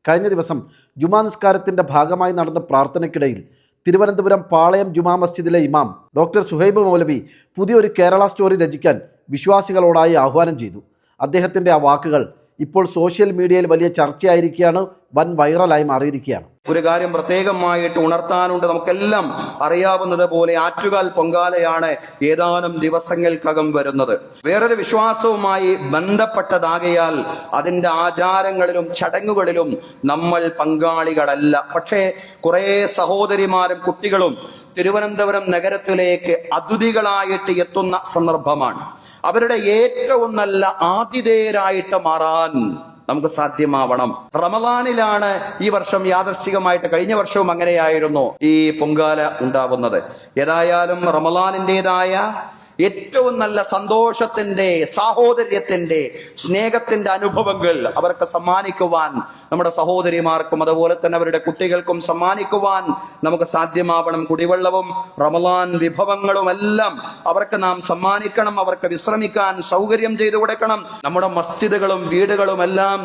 കഴിഞ്ഞ ദിവസം ജുമാ നിസ്കാരത്തിൻ്റെ ഭാഗമായി നടന്ന പ്രാർത്ഥനയ്ക്കിടയിൽ തിരുവനന്തപുരം പാളയം ജുമാ മസ്ജിദിലെ ഇമാം ഡോക്ടർ സുഹൈബ് മൗലവി പുതിയൊരു കേരള സ്റ്റോറി രചിക്കാൻ വിശ്വാസികളോടായി ആഹ്വാനം ചെയ്തു. അദ്ദേഹത്തിൻ്റെ ആ വാക്കുകൾ ഇപ്പോൾ സോഷ്യൽ മീഡിയയിൽ വലിയ ചർച്ചയായിരിക്കുകയാണ്, വൻ വൈറലായി മാറിയിരിക്കുകയാണ്. ഒരു കാര്യം പ്രത്യേകമായിട്ട് ഉണർത്താനുണ്ട്. നമുക്കെല്ലാം അറിയാവുന്നത് പോലെ ആറ്റുകാൽ പൊങ്കാലയാണ് ഏതാനും ദിവസങ്ങൾക്കകം വരുന്നത്. വേറൊരു വിശ്വാസവുമായി ബന്ധപ്പെട്ടതാകയാൽ അതിൻ്റെ ആചാരങ്ങളിലും ചടങ്ങുകളിലും നമ്മൾ പങ്കാളികളല്ല. പക്ഷേ കുറേ സഹോദരിമാരും കുട്ടികളും തിരുവനന്തപുരം നഗരത്തിലേക്ക് അതിഥികളായിട്ട് എത്തുന്ന സന്ദർഭമാണ്. അവരുടെ ഏറ്റവും നല്ല ആതിഥേയരായിട്ട് മാറാൻ നമുക്ക് സാധ്യമാവണം. റമദാനിലാണ് ഈ വർഷം യാദർശികമായിട്ട്, കഴിഞ്ഞ വർഷവും അങ്ങനെയായിരുന്നു ഈ പൊങ്കാല ഉണ്ടാവുന്നത്. ഏതായാലും റമദാനിൻ്റെതായ ഏറ്റവും നല്ല സന്തോഷത്തിന്റെ, സാഹോദര്യത്തിന്റെ, സ്നേഹത്തിന്റെ അനുഭവങ്ങൾ അവർക്ക് സമ്മാനിക്കുവാൻ, നമ്മുടെ സഹോദരിമാർക്കും അതുപോലെ തന്നെ അവരുടെ കുട്ടികൾക്കും സമ്മാനിക്കുവാൻ നമുക്ക് സാധ്യമാവണം. കുടിവെള്ളവും റമദാൻ വിഭവങ്ങളും എല്ലാം അവർക്ക് നാം സമ്മാനിക്കണം. അവർക്ക് വിശ്രമിക്കാൻ സൗകര്യം ചെയ്തു കൊടുക്കണം. നമ്മുടെ മസ്ജിദുകളും വീടുകളും എല്ലാം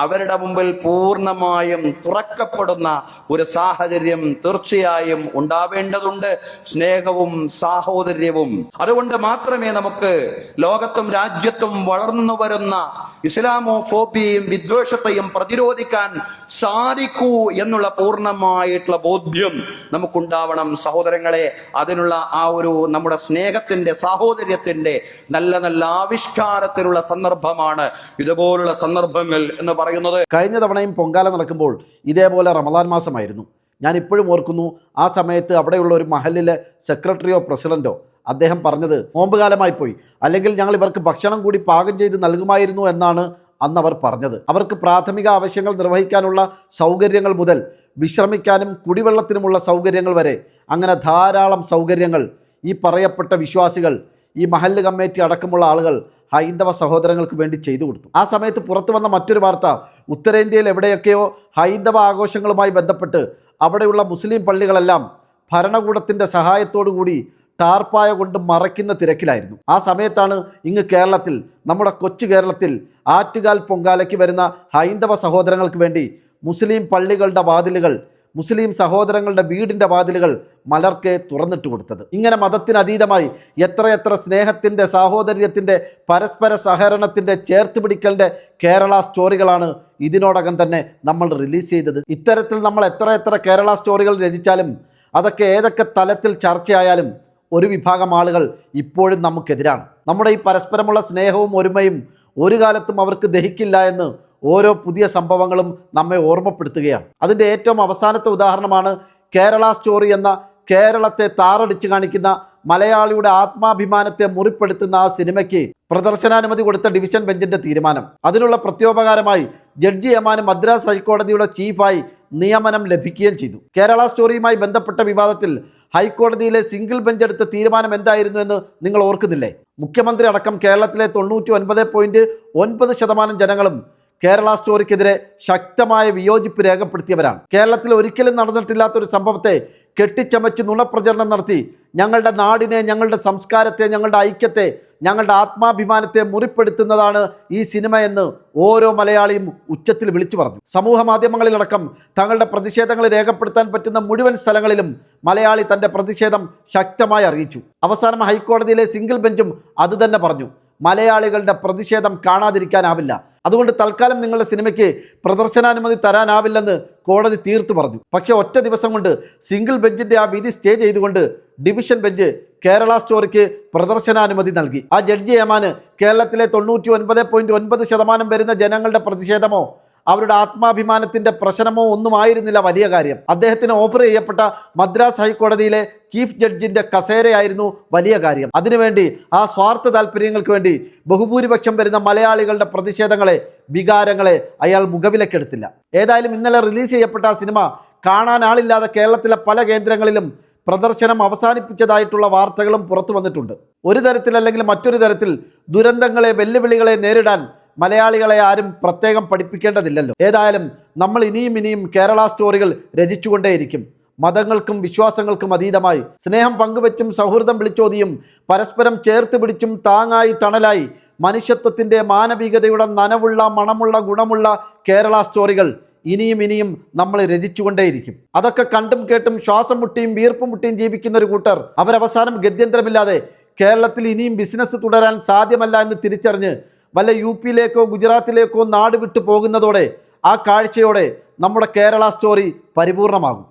അവരുടെ മുമ്പിൽ പൂർണ്ണമായും തുറക്കപ്പെടുന്ന ഒരു സാഹചര്യം തീർച്ചയായും ഉണ്ടാവേണ്ടതുണ്ട്. സ്നേഹവും സാഹോദര്യവും. അതുകൊണ്ട് മാത്രമേ നമുക്ക് ലോകത്തും രാജ്യത്തും വളർന്നു വരുന്ന ഇസ്ലാമോഫോബിയയും വിദ്വേഷത്തെയും പ്രതിരോധിക്കാൻ സാധിക്കൂ എന്നുള്ള പൂർണ്ണമായിട്ടുള്ള ബോധ്യം നമുക്കുണ്ടാവണം. സഹോദരങ്ങളെ, അതിനുള്ള ആ ഒരു നമ്മുടെ സ്നേഹത്തിന്റെ, സാഹോദര്യത്തിന്റെ നല്ല നല്ല ആവിഷ്കാരത്തിലുള്ള സന്ദർഭമാണ് ഇതുപോലുള്ള സന്ദർഭങ്ങൾ എന്ന് പറയുന്നത്. കഴിഞ്ഞ തവണയും പൊങ്കാല നടക്കുമ്പോൾ ഇതേപോലെ റമദാൻ മാസമായിരുന്നു. ഞാൻ ഇപ്പോഴും ഓർക്കുന്നു, ആ സമയത്ത് അവിടെയുള്ള ഒരു മഹലിലെ സെക്രട്ടറിയോ പ്രസിഡന്റോ അദ്ദേഹം പറഞ്ഞത് നോമ്പുകാലമായി പോയി, അല്ലെങ്കിൽ ഞങ്ങൾ ഇവർക്ക് ഭക്ഷണം കൂടി പാകം ചെയ്ത് നൽകുമായിരുന്നു എന്നാണ് അന്ന് അവർ പറഞ്ഞത്. അവർക്ക് പ്രാഥമിക ആവശ്യങ്ങൾ നിർവഹിക്കാനുള്ള സൗകര്യങ്ങൾ മുതൽ വിശ്രമിക്കാനും കുടിവെള്ളത്തിനുമുള്ള സൗകര്യങ്ങൾ വരെ, അങ്ങനെ ധാരാളം സൗകര്യങ്ങൾ ഈ പറയപ്പെട്ട വിശ്വാസികൾ, ഈ മഹല്ല് കമ്മിറ്റി അടക്കമുള്ള ആളുകൾ ഹൈന്ദവ സഹോദരങ്ങൾക്ക് വേണ്ടി ചെയ്തു കൊടുത്തു. ആ സമയത്ത് പുറത്തു വന്ന മറ്റൊരു വാർത്ത, ഉത്തരേന്ത്യയിൽ എവിടെയൊക്കെയോ ഹൈന്ദവ ആഘോഷങ്ങളുമായി ബന്ധപ്പെട്ട് അവിടെയുള്ള മുസ്ലിം പള്ളികളെല്ലാം ഭരണകൂടത്തിൻ്റെ സഹായത്തോടുകൂടി ടാർപ്പായ കൊണ്ട് മറയ്ക്കുന്ന തിരക്കിലായിരുന്നു. ആ സമയത്താണ് ഇങ്ങ് കേരളത്തിൽ, നമ്മുടെ കൊച്ചു കേരളത്തിൽ, ആറ്റുകാൽ പൊങ്കാലയ്ക്ക് വരുന്ന ഹൈന്ദവ സഹോദരങ്ങൾക്ക് വേണ്ടി മുസ്ലിം പള്ളികളുടെ വാതിലുകൾ, മുസ്ലിം സഹോദരങ്ങളുടെ വീടിൻ്റെ വാതിലുകൾ മലർക്കെ തുറന്നിട്ട് കൊടുത്തത്. ഇങ്ങനെ മതത്തിനതീതമായി എത്രയെത്ര സ്നേഹത്തിൻ്റെ, സാഹോദര്യത്തിൻ്റെ, പരസ്പര സഹകരണത്തിൻ്റെ, ചേർത്ത് പിടിക്കലിൻ്റെ കേരള സ്റ്റോറികളാണ് ഇതിനോടകം തന്നെ നമ്മൾ റിലീസ് ചെയ്തത്. ഇത്തരത്തിൽ നമ്മൾ എത്ര കേരള സ്റ്റോറികൾ രചിച്ചാലും, അതൊക്കെ ഏതൊക്കെ തലത്തിൽ ചർച്ചയായാലും ഒരു വിഭാഗം ആളുകൾ ഇപ്പോഴും നമുക്കെതിരാണ്. നമ്മുടെ ഈ പരസ്പരമുള്ള സ്നേഹവും ഒരുമയും ഒരു കാലത്തും അവർക്ക് ദഹിക്കില്ല എന്ന് ഓരോ പുതിയ സംഭവങ്ങളും നമ്മെ ഓർമ്മപ്പെടുത്തുകയാണ്. അതിൻ്റെ ഏറ്റവും അവസാനത്തെ ഉദാഹരണമാണ് കേരള സ്റ്റോറി എന്ന കേരളത്തെ താറടിച്ച് കാണിക്കുന്ന, മലയാളിയുടെ ആത്മാഭിമാനത്തെ മുറിപ്പെടുത്തുന്ന ആ സിനിമയ്ക്ക് പ്രദർശനാനുമതി കൊടുത്ത ഡിവിഷൻ ബെഞ്ചിൻ്റെ തീരുമാനം. അതിനുള്ള പ്രത്യോപകാരമായി ജഡ്ജി യമാന് മദ്രാസ് ഹൈക്കോടതിയുടെ ചീഫായി നിയമനം ലഭിക്കുകയും ചെയ്തു. കേരള സ്റ്റോറിയുമായി ബന്ധപ്പെട്ട വിവാദത്തിൽ ഹൈക്കോടതിയിലെ സിംഗിൾ ബെഞ്ച് എടുത്ത തീരുമാനം എന്തായിരുന്നു എന്ന് നിങ്ങൾ ഓർക്കുന്നില്ലേ? മുഖ്യമന്ത്രി അടക്കം കേരളത്തിലെ 99.9% ജനങ്ങളും കേരള സ്റ്റോറിക്കെതിരെ ശക്തമായ വിയോജിപ്പ് രേഖപ്പെടുത്തിയവരാണ്. കേരളത്തിൽ ഒരിക്കലും നടന്നിട്ടില്ലാത്തൊരു സംഭവത്തെ കെട്ടിച്ചമച്ച് നുണപ്രചരണം നടത്തി ഞങ്ങളുടെ നാടിനെ, ഞങ്ങളുടെ സംസ്കാരത്തെ, ഞങ്ങളുടെ ഐക്യത്തെ, ഞങ്ങളുടെ ആത്മാഭിമാനത്തെ മുറിപ്പെടുത്തുന്നതാണ് ഈ സിനിമ എന്ന് ഓരോ മലയാളിയും ഉച്ചത്തിൽ വിളിച്ചു പറഞ്ഞു. സമൂഹ മാധ്യമങ്ങളിലടക്കം തങ്ങളുടെ പ്രതിഷേധങ്ങൾ രേഖപ്പെടുത്താൻ പറ്റുന്ന മുഴുവൻ സ്ഥലങ്ങളിലും മലയാളി തൻ്റെ പ്രതിഷേധം ശക്തമായി അറിയിച്ചു. അവസാനം ഹൈക്കോടതിയിലെ സിംഗിൾ ബെഞ്ചും അതുതന്നെ പറഞ്ഞു, മലയാളികളുടെ പ്രതിഷേധം കാണാതിരിക്കാനാവില്ല, അതുകൊണ്ട് തൽക്കാലം നിങ്ങളുടെ സിനിമയ്ക്ക് പ്രദർശനാനുമതി തരാനാവില്ലെന്ന് കോടതി തീർത്തു പറഞ്ഞു. പക്ഷേ ഒറ്റ ദിവസം കൊണ്ട് സിംഗിൾ ബെഞ്ചിൻ്റെ ആ വിധി സ്റ്റേ ചെയ്തുകൊണ്ട് ഡിവിഷൻ ബെഞ്ച് കേരള സ്റ്റോറിക്ക് പ്രദർശനാനുമതി നൽകി. ആ ജഡ്ജി യമാന് കേരളത്തിലെ 99.9% വരുന്ന ജനങ്ങളുടെ പ്രതിഷേധമോ അവരുടെ ആത്മാഭിമാനത്തിൻ്റെ പ്രശ്നമോ ഒന്നും ആയിരുന്നില്ല വലിയ കാര്യം. അദ്ദേഹത്തിന് ഓഫർ ചെയ്യപ്പെട്ട മദ്രാസ് ഹൈക്കോടതിയിലെ ചീഫ് ജഡ്ജിൻ്റെ കസേരയായിരുന്നു വലിയ കാര്യം. അതിനുവേണ്ടി, ആ സ്വാർത്ഥ താല്പര്യങ്ങൾക്ക് വേണ്ടി ബഹുഭൂരിപക്ഷം വരുന്ന മലയാളികളുടെ പ്രതിഷേധങ്ങളെ, വികാരങ്ങളെ അയാൾ മുഖവിലക്കെടുത്തില്ല. ഏതായാലും ഇന്നലെ റിലീസ് ചെയ്യപ്പെട്ട ആ സിനിമ കാണാൻ ആളില്ലാതെ കേരളത്തിലെ പല കേന്ദ്രങ്ങളിലും പ്രദർശനം അവസാനിപ്പിച്ചതായിട്ടുള്ള വാർത്തകളും പുറത്തു വന്നിട്ടുണ്ട്. ഒരു തരത്തിലല്ലെങ്കിൽ മറ്റൊരു തരത്തിൽ ദുരന്തങ്ങളെ, വെല്ലുവിളികളെ നേരിടാൻ മലയാളികളെ ആരും പ്രത്യേകം പഠിപ്പിക്കേണ്ടതില്ലല്ലോ. ഏതായാലും നമ്മൾ ഇനിയും കേരള സ്റ്റോറികൾ രചിച്ചുകൊണ്ടേയിരിക്കും. മതങ്ങൾക്കും വിശ്വാസങ്ങൾക്കും അതീതമായി സ്നേഹം പങ്കുവെച്ചും സൗഹൃദം വിളിച്ചോതിയും പരസ്പരം ചേർത്ത് പിടിച്ചും താങ്ങായി തണലായി മനുഷ്യത്വത്തിൻ്റെ, മാനവികതയുടെ നനവുള്ള, മണമുള്ള, ഗുണമുള്ള കേരള സ്റ്റോറികൾ ഇനിയും ഇനിയും നമ്മൾ രചിച്ചുകൊണ്ടേയിരിക്കും. അതൊക്കെ കണ്ടും കേട്ടും ശ്വാസം മുട്ടിയും വീർപ്പും മുട്ടിയും ജീവിക്കുന്ന ഒരു കൂട്ടർ അവരവസാനം ഗത്യന്തരമില്ലാതെ കേരളത്തിൽ ഇനിയും ബിസിനസ് തുടരാൻ സാധ്യമല്ല എന്ന് തിരിച്ചറിഞ്ഞ് വല്ല UP-യിലേക്കോ ഗുജറാത്തിലേക്കോ നാട് വിട്ടു പോകുന്നതോടെ ആ കാഴ്ചയോടെ നമ്മുടെ കേരള സ്റ്റോറി പരിപൂർണമാകും.